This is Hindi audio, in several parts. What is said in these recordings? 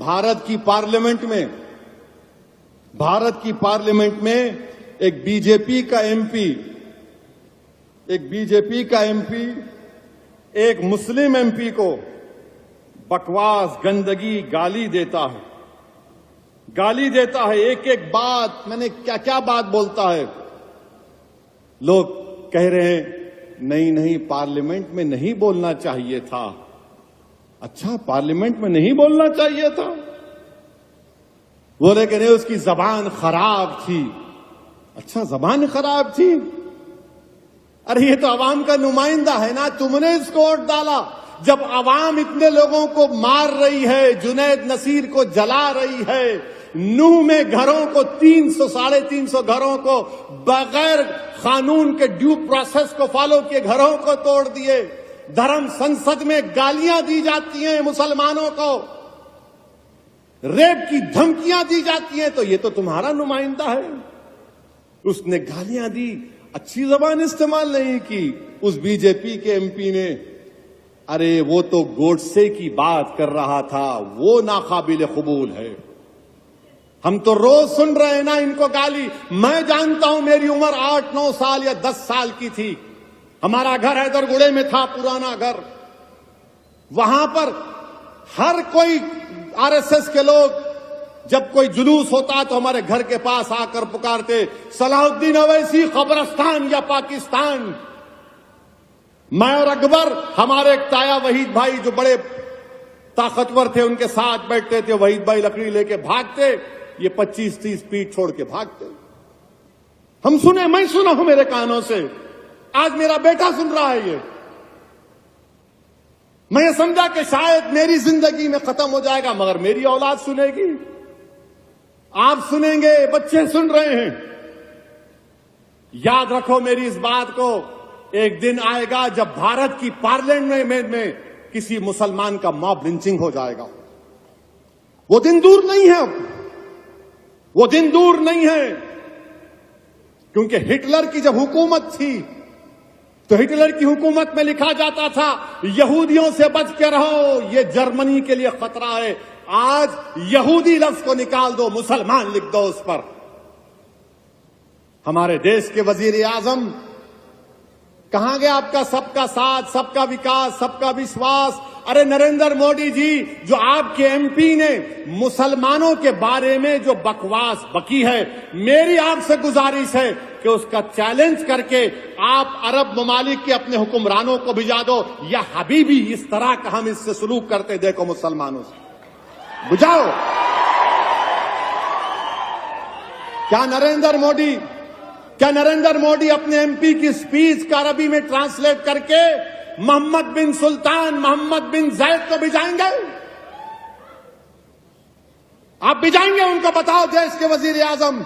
भारत की पार्लियामेंट में एक बीजेपी का एमपी एक मुस्लिम एमपी को बकवास, गंदगी, गाली देता है। एक एक बात, मैंने क्या क्या बात बोलता है। लोग कह रहे हैं नहीं पार्लियामेंट में नहीं बोलना चाहिए था। अच्छा, पार्लियामेंट में नहीं बोलना चाहिए था? बोले कि नहीं, उसकी जबान खराब थी। अच्छा, जबान खराब थी? अरे ये तो अवाम का नुमाइंदा है ना, तुमने इसको वोट डाला। जब अवाम इतने लोगों को मार रही है, जुनैद नसीर को जला रही है, नूह में घरों को 300 साढ़े 300 घरों को बगैर कानून के ड्यू प्रोसेस को फॉलो किए घरों को तोड़ दिए, धर्म संसद में गालियां दी जाती हैं मुसलमानों को, रेप की धमकियां दी जाती हैं, तो ये तो तुम्हारा नुमाइंदा है। उसने गालियां दी, अच्छी जबान इस्तेमाल नहीं की। उस बीजेपी के एमपी ने, अरे वो तो गोडसे की बात कर रहा था, वो नाकाबिल कबूल है। हम तो रोज सुन रहे हैं ना इनको गाली। मैं जानता हूं, मेरी उम्र 8-9 साल या 10 साल की थी। हमारा घर हैदरगुड़े में था, पुराना घर। वहां पर हर कोई आरएसएस के लोग, जब कोई जुलूस होता तो हमारे घर के पास आकर पुकारते, सलाहुद्दीन अवैसी कब्रिस्तान या पाकिस्तान। मैं और अकबर, हमारे एक ताया वहीद भाई जो बड़े ताकतवर थे, उनके साथ बैठते थे। वहीद भाई लकड़ी लेके भागते, ये 25-30 फीट छोड़ के भागते। हम सुने, मैं सुना हूं मेरे कानों से, आज मेरा बेटा सुन रहा है ये। मैं ये समझा कि शायद मेरी जिंदगी में खत्म हो जाएगा, मगर मेरी औलाद सुनेगी, आप सुनेंगे, बच्चे सुन रहे हैं। याद रखो मेरी इस बात को, एक दिन आएगा जब भारत की पार्लियामेंट में किसी मुसलमान का मॉब लिंचिंग हो जाएगा। वो दिन दूर नहीं है, वो दिन दूर नहीं है। क्योंकि हिटलर की जब हुकूमत थी तो हिटलर की हुकूमत में लिखा जाता था, यहूदियों से बच के रहो, ये जर्मनी के लिए खतरा है। आज यहूदी लफ्ज को निकाल दो, मुसलमान लिख दो उस पर। हमारे देश के वजीर आजम, कहां गया आपका सबका साथ, सबका विकास, सबका विश्वास? अरे नरेंद्र मोदी जी, जो आपके एमपी ने मुसलमानों के बारे में जो बकवास बकी है, मेरी आपसे गुजारिश है कि उसका चैलेंज करके आप अरब ममालिक के अपने हुक्मरानों को भिजा दो, या हबीबी इस तरह का हम इससे सलूक करते देखो मुसलमानों से, बुझाओ। क्या नरेंद्र मोदी अपने एमपी की स्पीच का अरबी में ट्रांसलेट करके मोहम्मद बिन सुल्तान, मोहम्मद बिन जैद को भिजाएंगे? आप भिजाएंगे उनको? बताओ देश के वजीर आजम।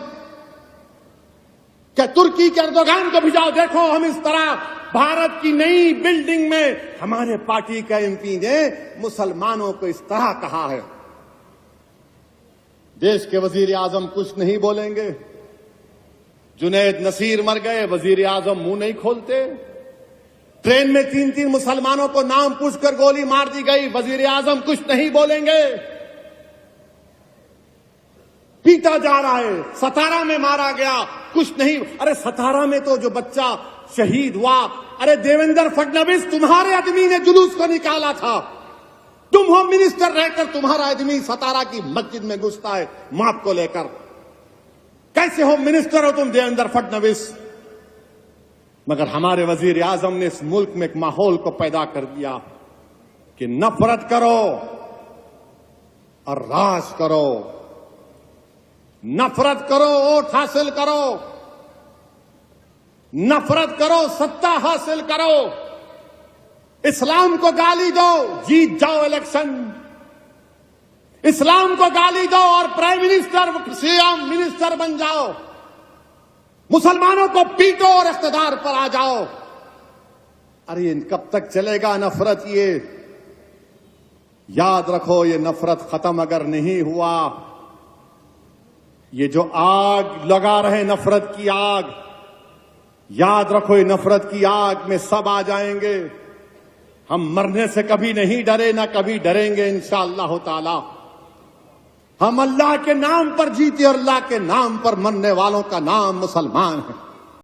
क्या तुर्की के एर्दोगान को भिजाओ? देखो हम इस तरह भारत की नई बिल्डिंग में हमारे पार्टी का एमपी ने मुसलमानों को इस तरह कहा है। देश के वजीर आजम कुछ नहीं बोलेंगे। जुनैद नसीर मर गए, वजीर आजम मुंह नहीं खोलते। ट्रेन में 3-3 मुसलमानों को नाम पूछकर गोली मार दी गई, वजीर आजम कुछ नहीं बोलेंगे। पीटा जा रहा है, सतारा में मारा गया, कुछ नहीं। अरे सतारा में तो जो बच्चा शहीद हुआ, अरे देवेंद्र फडणवीस तुम्हारे आदमी ने जुलूस को निकाला था। तुम होम मिनिस्टर रहकर तुम्हारा आदमी सतारा की मस्जिद में घुसता है माप को लेकर। कैसे होम मिनिस्टर हो तुम देवेंद्र फडणवीस? मगर हमारे वजीर आजम ने इस मुल्क में एक माहौल को पैदा कर दिया कि नफरत करो और राज करो, नफरत करो वोट हासिल करो, नफरत करो सत्ता हासिल करो, इस्लाम को गाली दो, जीत जाओ इलेक्शन, इस्लाम को गाली दो और प्राइम मिनिस्टर, सीएम, मिनिस्टर बन जाओ, मुसलमानों को पीटो और इख्तिदार पर आ जाओ। अरे कब तक चलेगा नफरत? ये याद रखो, ये नफरत खत्म अगर नहीं हुआ, ये जो आग लगा रहे नफरत की आग, याद रखो ये नफरत की आग में सब आ जाएंगे। हम मरने से कभी नहीं डरे, ना कभी डरेंगे इंशाअल्लाह ताला। हम अल्लाह के नाम पर जीते और अल्लाह के नाम पर मरने वालों का नाम मुसलमान है।